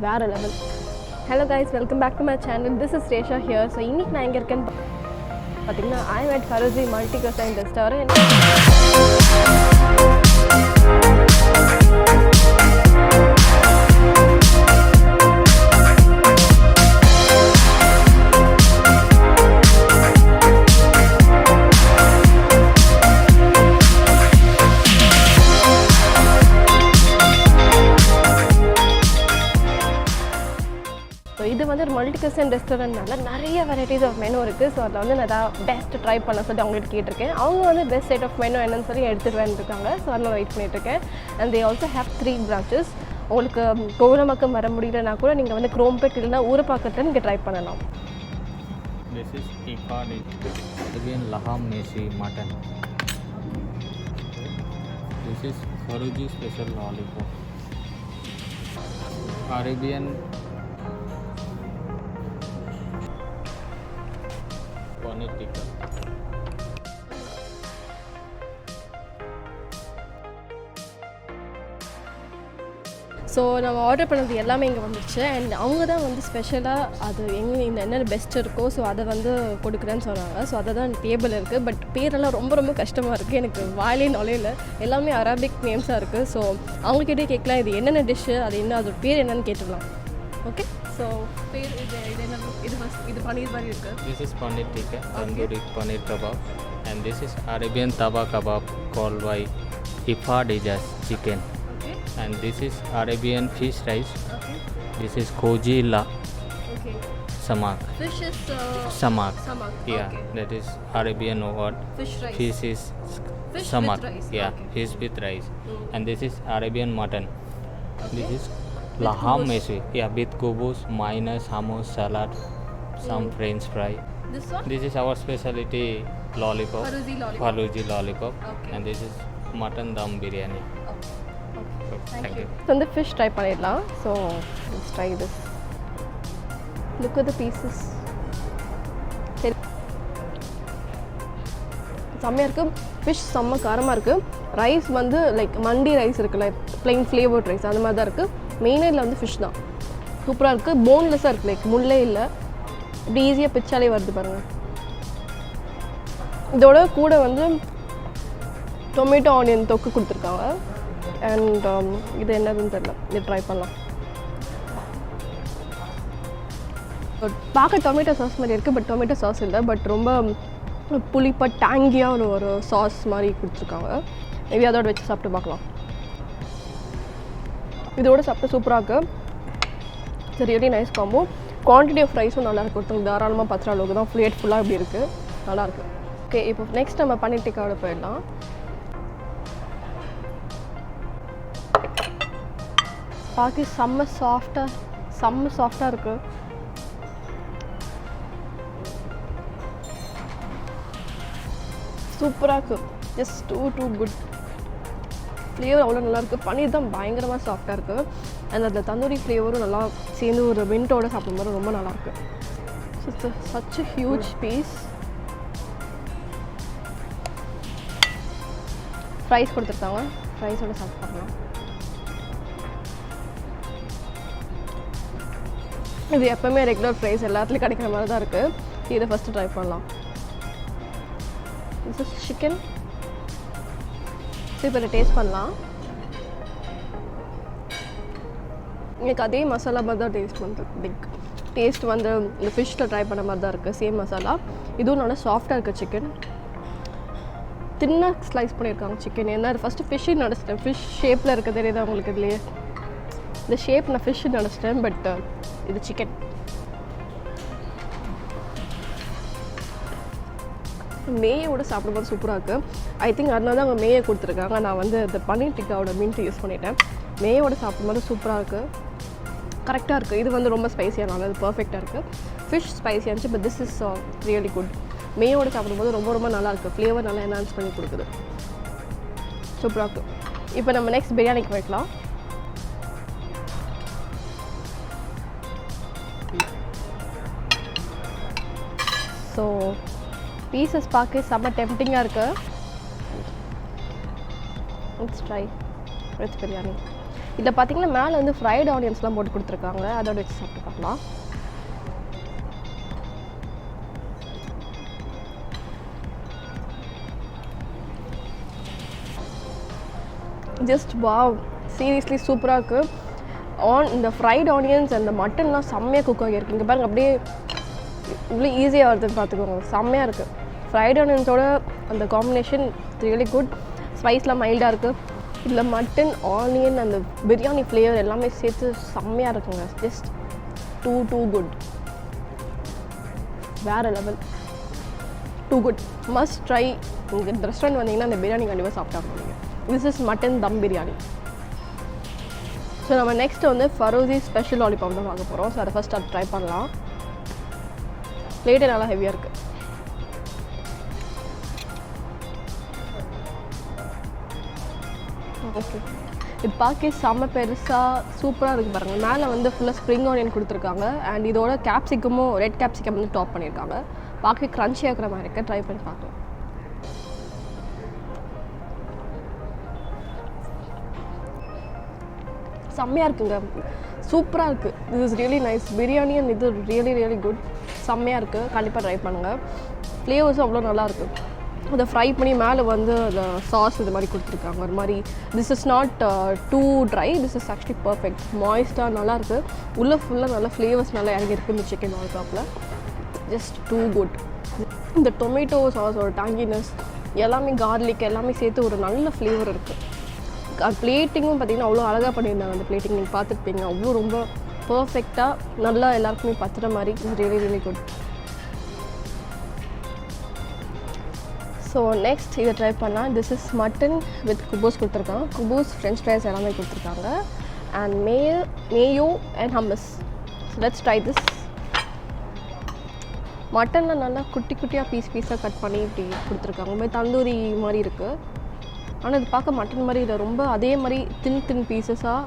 வேறு level. Hello guys, welcome back to my channel. This is Resha here. So இன்னைக்கு நான் எங்கே இருக்கேன்னு பார்த்தீங்கன்னா I am at FARUUZI multi-cuisine restaurant. இது வந்து ஒரு மல்டி-cuisine ரெஸ்டாரண்ட்னால நிறைய வெரைட்டிஸ் ஆஃப் மெனு இருக்குது. ஸோ அதில் வந்து நான் பெஸ்ட் ட்ரை பண்ண சொல்லி அவங்கள்ட்ட கேட்டிருக்கேன். அவங்க வந்து பெஸ்ட் செட் ஆஃப் மெனு என்னன்னு சொல்லி எடுத்துகிட்டு வந்துருக்காங்க. ஸோ அதனால் வெயிட் பண்ணிட்டுருக்கேன். And they also have 3 branches. உங்களுக்கு கோவிலம்பக்கம் வர முடியலன்னா கூட நீங்கள் வந்து குரோம்பேட் இல்லைன்னா ஊரப்பாக்கத்தில் நீங்கள் ட்ரை பண்ணலாம். This is Ikadi. Again laham nasi mutton. This is FARUUZI special lollipop. Arabian paneer tikka. So நம்ம ஆர்டர் பண்ணது எல்லாமே இங்கே வந்துடுச்சு. அண்ட் அவங்க தான் வந்து ஸ்பெஷலாக அது எங்கே இந்த என்னென்ன பெஸ்ட் இருக்கோ ஸோ அதை வந்து கொடுக்குறேன்னு சொன்னாங்க. ஸோ அதை தான் டேபிள் இருக்குது. பட் பேரெல்லாம் ரொம்ப ரொம்ப கஷ்டமாக இருக்குது. எனக்கு வாயிலே நுழையில எல்லாமே அரபிக் நேம்ஸாக இருக்குது. ஸோ அவங்கக்கிட்டே கேட்கலாம் இது என்னென்ன டிஷ்ஷு, அது என்ன, அதோட பேர் என்னன்னு கேட்டுடலாம். ஓகே, ஸோ பேர் இது என்ன, இது பன்னீர் மாதிரி இருக்குது. This is paneer tikka, tandoori paneer kebab, and this is Arabian tava kebab called by Ifadijas chicken. And this is Arabian fish rice. Okay. This is Kojila. Okay. Samak. Fish is Samak. Samak. Yeah, okay. That is Arabian word. Fish rice. Fish is Fish Samak. with rice. Yeah, okay. Fish with rice. Mm. And this is Arabian mutton. Okay. This is laham nasi. Yeah, with kubus, mayonnaise, hummus, salad, some French fry. This one? This is our specialty lollipop. FARUUZI lollipop. FARUUZI lollipop. Okay. And this is mutton dum biryani. Thank you. So the fish try பண்ணிடலாம். So let's try this. Look at the pieces. செம்மையாக இருக்குது. Fish செம்ம காரமாக இருக்குது. Rice வந்து like மண்டி rice இருக்குல்ல, plain flavoured rice அந்த மாதிரி தான் இருக்குது. மெயினாக இதில் வந்து ஃபிஷ் தான் சூப்பராக இருக்குது. போன்லெஸ்ஸாக இருக்குது, லைக் முள்ளே இல்லை. இப்படி ஈஸியாக பிச்சாலே வருது பாருங்கள். இதோட கூட வந்து டொமேட்டோ ஆனியன் தொக்கு கொடுத்துருக்காங்க. அண்ட் இது என்னதுன்னு தெரியல, இது ட்ரை பண்ணலாம். பார்க்க டொமேட்டோ சாஸ் மாதிரி இருக்குது, பட் டொமேட்டோ சாஸ் இல்லை. பட் ரொம்ப புளிப்பாக டேங்கியாக ஒரு சாஸ் மாதிரி கொடுத்துருக்காங்க. மேபி அதோட வச்சு சாப்பிட்டு பார்க்கலாம். இதோட சாப்பிட்டு சூப்பராக இருக்குது. சரி, really nice combo. Quantity of ரைஸும் நல்லாயிருக்கு. ஒருத்தவங்க தாராளமாக பத்துற அளவுக்கு தான், பிளேட் ஃபுல்லாக இப்படி இருக்குது, நல்லாயிருக்கு. ஓகே, இப்போ நெக்ஸ்ட் நம்ம பன்னீர் டிக்காவோட போயிடலாம். பார்க்க செம்ம சாஃப்டாக இருக்குது. சூப்பராக இருக்குது. Just too good. ஃப்ளேவர் அவ்வளோ நல்லாயிருக்கு. பன்னீர் தான் பயங்கரமாக சாஃப்டாக இருக்குது. அண்ட் அந்த தந்தூரி ஃப்ளேவரும் நல்லா சேர்ந்து ஒரு மின்ட்டோட சாப்பிடும்போது ரொம்ப நல்லாயிருக்கு. So such a huge piece. Fries கொடுத்துருக்காங்க. ஃப்ரைஸோட சாப்பிட்டு பார்க்கலாம். இது எப்போவுமே ரெகுலர் ஃப்ரைஸ் எல்லாத்துலேயும் கிடைக்கிற மாதிரி தான் இருக்குது. இதை ஃபஸ்ட்டு ட்ரை பண்ணலாம். This is chicken. ஸோ இப்போ இதை டேஸ்ட் பண்ணலாம். எனக்கு அதே மசாலா மாதிரி தான் டேஸ்ட் வந்து இந்த ஃபிஷ்ஷில் ட்ரை பண்ண மாதிரி தான் இருக்குது. சேம் மசாலா. இதுவும் நல்லா சாஃப்டாக இருக்குது. சிக்கன் தின்னாக ஸ்லைஸ் பண்ணியிருக்காங்க சிக்கன். ஏன்னா ஃபஸ்ட்டு ஃபிஷ்ஷு நினச்சிட்டேன். ஃபிஷ் ஷேப்பில் இருக்க தெரியுதா உங்களுக்கு? இதுலேயே இந்த ஷேப் நான் ஃபிஷ்ஷு நினச்சிட்டேன். பட் இது சிக்கன். மேயோட சாப்பிடும்போது சூப்பராக இருக்குது. ஐ திங்க் அதனால தான் அவங்க மேயை கொடுத்துருக்காங்க. நான் வந்து இந்த பன்னீர் டிக்காவோட மீன்ட்டு யூஸ் பண்ணிட்டேன். மேயோட சாப்பிடும்போது சூப்பராக இருக்குது. கரெக்டாக இருக்குது. இது வந்து ரொம்ப ஸ்பைஸியானால அது பர்ஃபெக்டாக இருக்குது. ஃபிஷ் ஸ்பைஸியாக இருந்துச்சு, but this is really good. மேயோட சாப்பிடும்போது ரொம்ப ரொம்ப நல்லாயிருக்கு. ஃப்ளேவர் நல்லா என்ஹான்ஸ் பண்ணி கொடுக்குது. சூப்பராக இருக்குது. இப்போ நம்ம நெக்ஸ்ட் பிரியாணிக்கு போய்க்கலாம். ஸோ பீசஸ் பார்க்க செம்ம டெம்ப்டிங்காக இருக்குது. Let's try veg biryani. இதில் பார்த்தீங்கன்னா மேலே வந்து ஃப்ரைட் ஆனியன்ஸ்லாம் போட்டு கொடுத்துருக்காங்க. அதோட வச்சு சாப்பிட்டு பார்க்கலாம். ஜஸ்ட் வாவ், சீரியஸ்லி சூப்பராக இருக்குது. இந்த ஃப்ரைட் ஆனியன்ஸ் அந்த மட்டன்லாம் செம்மையாக குக் ஆகியிருக்கு. இங்கே பாருங்கள், அப்படியே இவ்வளோ ஈஸியாக வருதுன்னு பார்த்துக்கோங்க. செம்மையாக இருக்குது. ஃப்ரைட் ஆனியன்ஸோட அந்த காம்பினேஷன் ரியலி குட். ஸ்பைஸ்லாம் மைல்டாக இருக்குது. இதில் மட்டன், ஆனியன், அந்த பிரியாணி ஃப்ளேவர் எல்லாமே சேர்த்து செம்மையாக இருக்குங்க. Just too good. வேறு level, too good. Must try. இங்கே இந்த ரெஸ்டாரண்ட் வந்தீங்கன்னா அந்த பிரியாணி கண்டிப்பாக சாப்பிட்டா போவீங்க. This is mutton dum biryani. So நம்ம நெக்ஸ்ட் வந்து ஃபரூசி ஸ்பெஷல் லாலிபாப் தான் வாங்க போகிறோம். ஸோ அதை ஃபஸ்ட் அதை ட்ரை பண்ணலாம். பிளேட்டே நல்லா ஹெவியாக இருக்குது. ஓகே, இது பார்க்க செம்ம பெருசாக சூப்பராக இருக்குது பாருங்கள். மேலே வந்து ஃபுல்லாக ஸ்ப்ரிங் ஆனியன் கொடுத்துருக்காங்க. அண்ட் இதோட கேப்சிகமும் ரெட் கேப்சிகம் வந்து டாப் பண்ணியிருக்காங்க. பார்க்க க்ரன்ச்சியாக இருக்கிற மாதிரி இருக்குது. ட்ரை பண்ணி பார்க்கலாம். செம்மையாக இருக்குங்க, சூப்பராக இருக்குது. This is really nice. Biryani and இது ரியலி குட். செம்மையாக இருக்குது. கண்டிப்பாக ட்ரை பண்ணுங்கள். ஃப்ளேவர்ஸும் அவ்வளோ நல்லாயிருக்கு. அதை ஃப்ரை பண்ணி மேலே வந்து அந்த சாஸ் இது மாதிரி கொடுத்துருக்காங்க. ஒரு மாதிரி this is not too dry, this is actually perfect. மாய்ஸ்டாக நல்லாயிருக்கு. உள்ளே ஃபுல்லாக நல்லா ஃப்ளேவர்ஸ் நல்லா இறங்கியிருக்கு இந்த சிக்கன் லாலிபாப்பில். Just too good. இந்த டொமேட்டோ சாஸோட டாங்கினஸ் எல்லாமே, கார்லிக் எல்லாமே சேர்த்து ஒரு நல்ல ஃப்ளேவர் இருக்குது. பிளேட்டிங்கும் பார்த்திங்கன்னா அவ்வளோ அழகாக பண்ணியிருந்தாங்க. அந்த பிளேட்டிங் நீங்கள் பார்த்துருப்பீங்க. அவ்வளோ ரொம்ப பர்ஃபெக்டாக நல்லா எல்லாருக்குமே பத்துற மாதிரி. Really good. ஸோ நெக்ஸ்ட் இதை ட்ரை பண்ணால் திஸ் இஸ் மட்டன் வித் குபூஸ் கொடுத்துருக்காங்க. குபூஸ், ஃப்ரெஞ்ச் ஃப்ரைஸ் எல்லாமே கொடுத்துருக்காங்க. And mayo and hummus. So let's try this. மட்டனில் நல்லா குட்டியாக பீஸாக கட் பண்ணி இப்படி கொடுத்துருக்காங்க. தந்தூரி மாதிரி இருக்குது. ஆனால் இது பார்க்க மட்டன் மாதிரி இல்லை, ரொம்ப அதே மாதிரி தின் பீசஸாக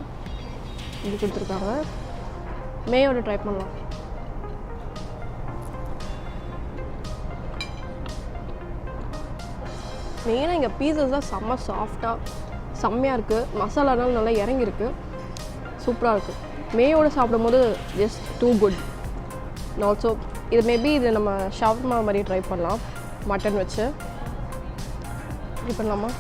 இது கொடுத்துருக்காங்க. மேயோட ட்ரை பண்ணலாம். மெயினாக இங்கே பீசஸ் தான் செம்ம சாஃப்டாக செம்மையாக இருக்குது. மசாலானாலும் நல்லா இறங்கியிருக்கு. சூப்பராக இருக்குது. மேயோட சாப்பிடும் போது ஜஸ்ட் டூ குட். ஆல்சோ இது மேபி இது நம்ம ஷவர்மா மாதிரி ட்ரை பண்ணலாம். மட்டன் வச்சு ட்ரை பண்ணலாமா?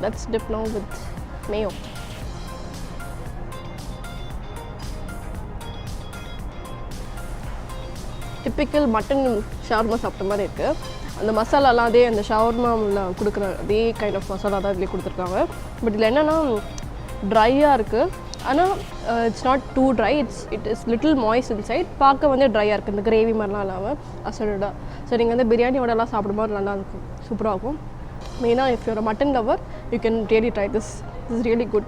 Let's dip now with mayo. Typical mutton shawarma சாப்பிட்ட மாதிரி இருக்குது. அந்த மசாலாலாம் அதே அந்த ஷவர்மாவில் கொடுக்குற அதே கைண்ட் ஆஃப் மசாலா தான் இதில் கொடுத்துருக்காங்க. பட் இதில் என்னென்னா ட்ரையாக இருக்குது. ஆனால் it's not too dry, it is little moist inside. பார்க்க வந்து ட்ரையாக இருக்குது, இந்த கிரேவி மாதிரிலாம் இல்லாமல் அசடாக. ஸோ நீங்கள் வந்து பிரியாணியோடலாம் சாப்பிடும்போது நல்லா இருக்கும், சூப்பராக இருக்கும். மெயினாக if you're a mutton lover, you can really try this. This is really good.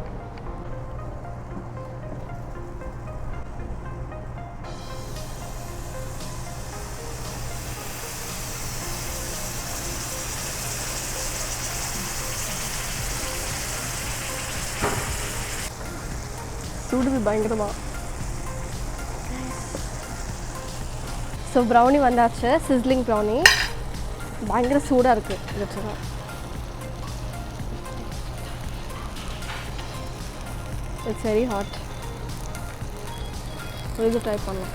சூடுது பயங்கரமாக. ஸோ ப்ரௌனி வந்தாச்சு, சிஸ்லிங் ப்ரௌனி. பயங்கர சூடாக இருக்குது வச்சுக்கோ. It's very hot. இது ட்ரை பண்ணலாம்.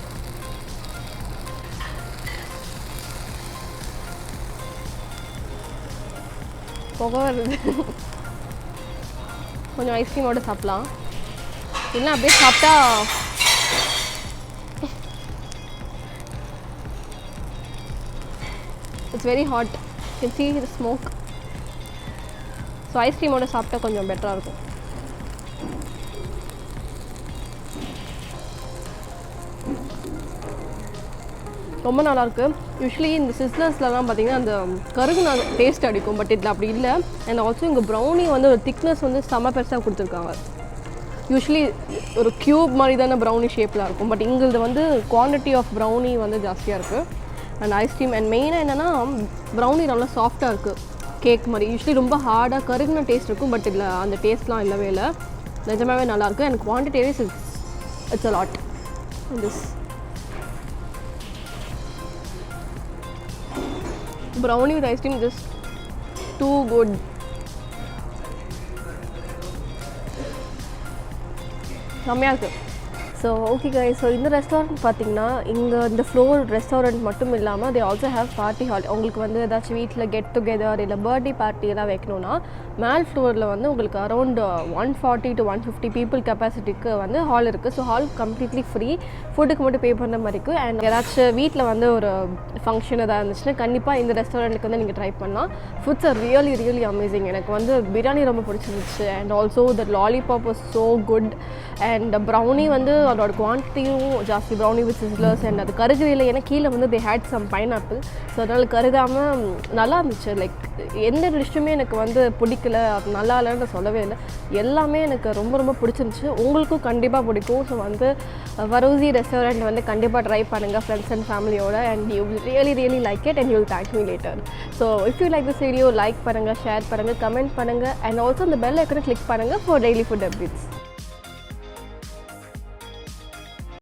புகை வருது. கொஞ்சம் ஐஸ்கிரீமோடு சாப்பிட்லாம். இல்லை அப்படியே சாப்பிட்டா it's very hot. You see the smoke. So ஐஸ்கிரீமோடு சாப்பிட்டா கொஞ்சம் பெட்டராக இருக்கும். ரொம்ப நல்லாயிருக்கு. யூஸ்வலி இந்த சிஸ்லர்ஸ்லாம் பார்த்திங்கன்னா அந்த கருகுன டேஸ்ட் அடிக்கும். பட் இதில் அப்படி இல்லை. அண்ட் ஆல்சோ இங்கே ப்ரௌனி வந்து ஒரு திக்னஸ் வந்து செம்ம பெருசாக கொடுத்துருக்காங்க. யூஸ்வலி ஒரு க்யூப் மாதிரி தானே ப்ரௌனி ஷேப்பில் இருக்கும். பட் இங்கே வந்து குவான்டிட்டி ஆஃப் ப்ரௌனி வந்து ஜாஸ்தியாக இருக்குது. அண்ட் ஐஸ்கிரீம் அண்ட் மெயினாக என்னென்னா ப்ரௌனி நல்லா சாஃப்டாக இருக்குது, கேக் மாதிரி. யூஸ்வலி ரொம்ப ஹார்டாக கருகுன டேஸ்ட் இருக்கும். பட் இதில் அந்த டேஸ்ட்லாம் இல்லவே இல்லை. நிஜமாகவே நல்லாயிருக்கு. And quantity wise it's a lot. This brownie with ice cream just too good. செம்மையாக இருக்குது. ஸோ ஓகே கைஸ், ஸோ இந்த ரெஸ்டாரண்ட் பார்த்தீங்கன்னா இங்கே இந்த ஃப்ளோர் ரெஸ்டாரண்ட் மட்டும் இல்லாமல் they also have party hall. உங்களுக்கு வந்து ஏதாச்சும் வீட்டில் கெட் டுகெதர் இல்லை பர்த்டே பார்ட்டி எல்லாம் வைக்கணுன்னா மேல் ஃப்ளோரில் வந்து உங்களுக்கு அரௌண்ட் 140 to 150 பீப்புள் கெப்பாசிட்டிக்கு வந்து ஹால் இருக்குது. ஸோ ஹால் கம்ப்ளீட்லி ஃப்ரீ, ஃபுட்டுக்கு மட்டும் பே பண்ணுற மாதிரி இருக்குது. அண்ட் ஏதாச்சும் வீட்டில் வந்து ஒரு ஃபங்க்ஷன் எதாவது இருந்துச்சுன்னா கண்டிப்பாக இந்த ரெஸ்டாரண்ட்டுக்கு வந்து நீங்கள் ட்ரை பண்ணலாம். Foods are really amazing. எனக்கு வந்து பிரியாணி ரொம்ப பிடிச்சிருந்துச்சு. And also the lollipop was so good. And brownie வந்து அதோட குவான்டிட்டியும் ஜாஸ்தி, ப்ரௌனி வித் சிஸ்லர்ஸ். அண்ட் அது கருகவில்லை, ஏன்னா கீழே வந்து they had some pineapple. So அதனால் கருகாமல் நல்லா இருந்துச்சு. லைக் எந்த டிஷ்ஷுமே எனக்கு வந்து பிடிக்கல, அது நல்லா இல்லைன்னு சொல்லவே இல்லை. எல்லாமே எனக்கு ரொம்ப பிடிச்சிருந்துச்சு. உங்களுக்கும் கண்டிப்பாக பிடிக்கும். ஸோ வந்து ஃபரூசி ரெஸ்டாரண்ட் வந்து கண்டிப்பாக ட்ரை பண்ணுங்கள் ஃப்ரெண்ட்ஸ் அண்ட் ஃபேமிலியோட. And you really like it and you will thank me later. So if you like this video, like பண்ணுங்கள், ஷேர் பண்ணுங்கள், கமெண்ட் பண்ணுங்கள். அண்ட் ஆல்சோ அந்த பெல் ஐக்கனை கிளிக் பண்ணுங்கள் ஃபார் டெய்லி ஃபுட் அப்டேட்ஸ்.